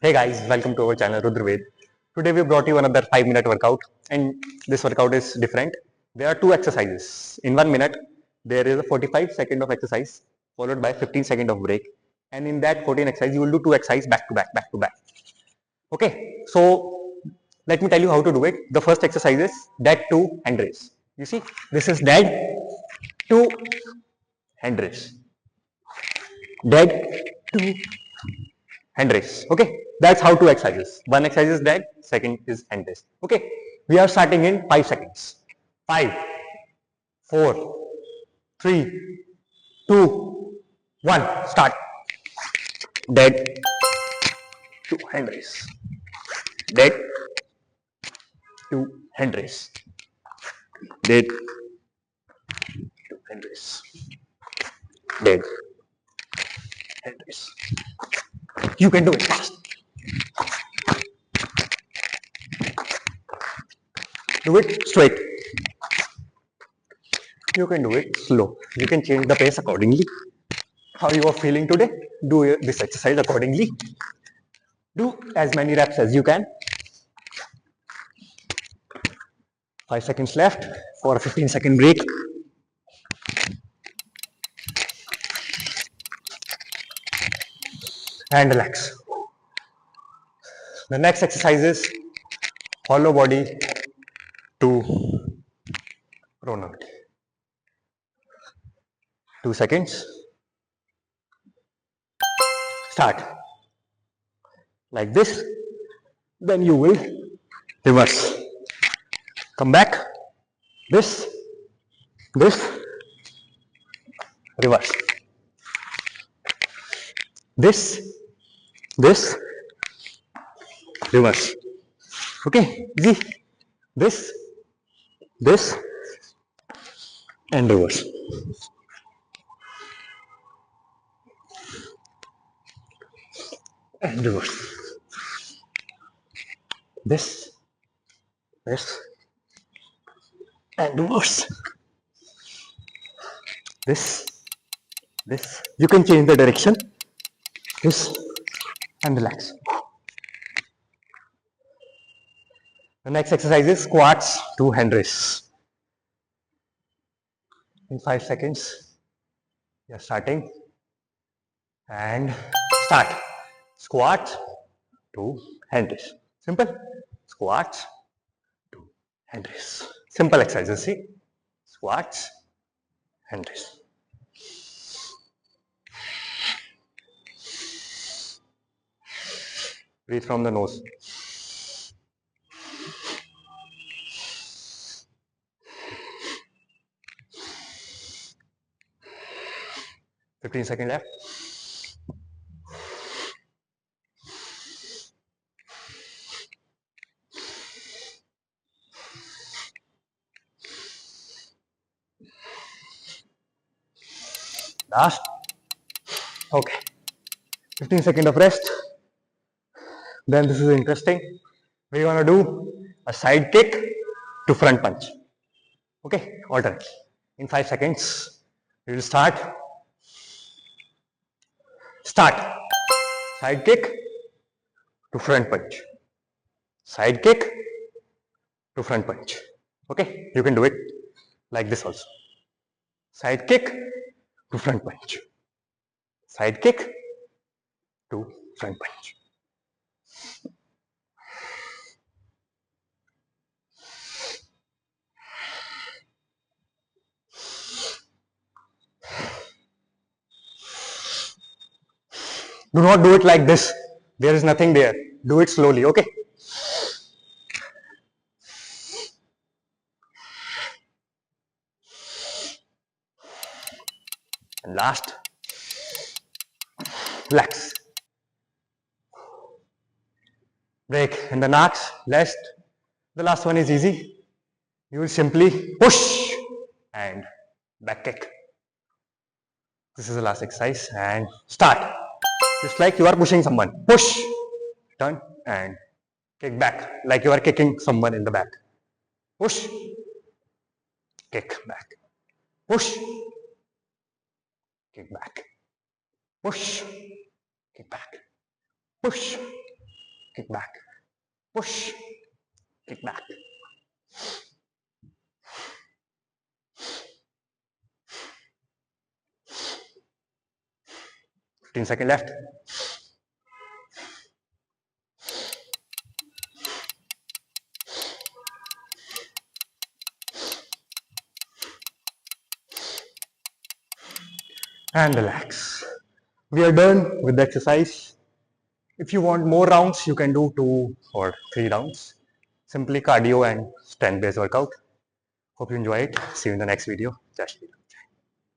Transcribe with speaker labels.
Speaker 1: Hey guys, welcome to our channel RudraVed. Today we brought you another 5-minute workout, and this workout is different. There are two exercises. In 1 minute, there is a 45 second of exercise followed by 15 second of break. And in that 14 exercise, you will do two exercises back to back, back to back. Okay, so let me tell you how to do it. The first exercise is dead to hand raise. You see, this is dead to hand raise. Dead to hand raise. Okay, that's how two exercises. One exercise is dead, second is hand raise. Okay, we are starting in 5 seconds. 5, 4, 3, 2, 1. Start. Dead to hand raise. Dead to hand raise. Dead to hand raise. Dead hand raise. You can do it fast. Do it straight. You can do it slow. You can change the pace accordingly. How you are feeling today, do this exercise accordingly. Do as many reps as you can. 5 seconds left for a 15-second break. And relax. The next exercise is hollow body to pronate. 2 seconds. Start. Like this. Then you will reverse. Come back. This. Reverse. This. Reverse. Okay, easy. This, and reverse. And reverse. This, and reverse. This. You can change the direction. This, and relax. The next exercise is squats to hand raise. In 5 seconds, you're starting. And start. Squat to hand raise. Simple. Squats to hand raise. Simple exercises, see? Squats, hand raise. Breathe from the nose. $15 left. Last. Okay. 15 seconds of rest. Then this is interesting. We're gonna do a side kick to front punch. Okay, alternate. In 5 seconds, we will start. Start. Side kick to front punch. Side kick to front punch. Okay, you can do it like this also. Side kick to front punch. Side kick to front punch. Do not do it like this. There is nothing there. Do it slowly, okay? And last, relax. Break in the knocks, rest. The last one is easy. You will simply push and back kick. This is the last exercise and start. Just like you are pushing someone. Push, turn and kick back like you are kicking someone in the back. Push, kick back. Push, kick back. Push, kick back. Push, kick back, push, kick back. 15 seconds left. And relax. We are done with the exercise. If you want more rounds, you can do 2 or 3 rounds. Simply cardio and strength based workout. Hope you enjoy it. See you in the next video. Jai Shri Ram.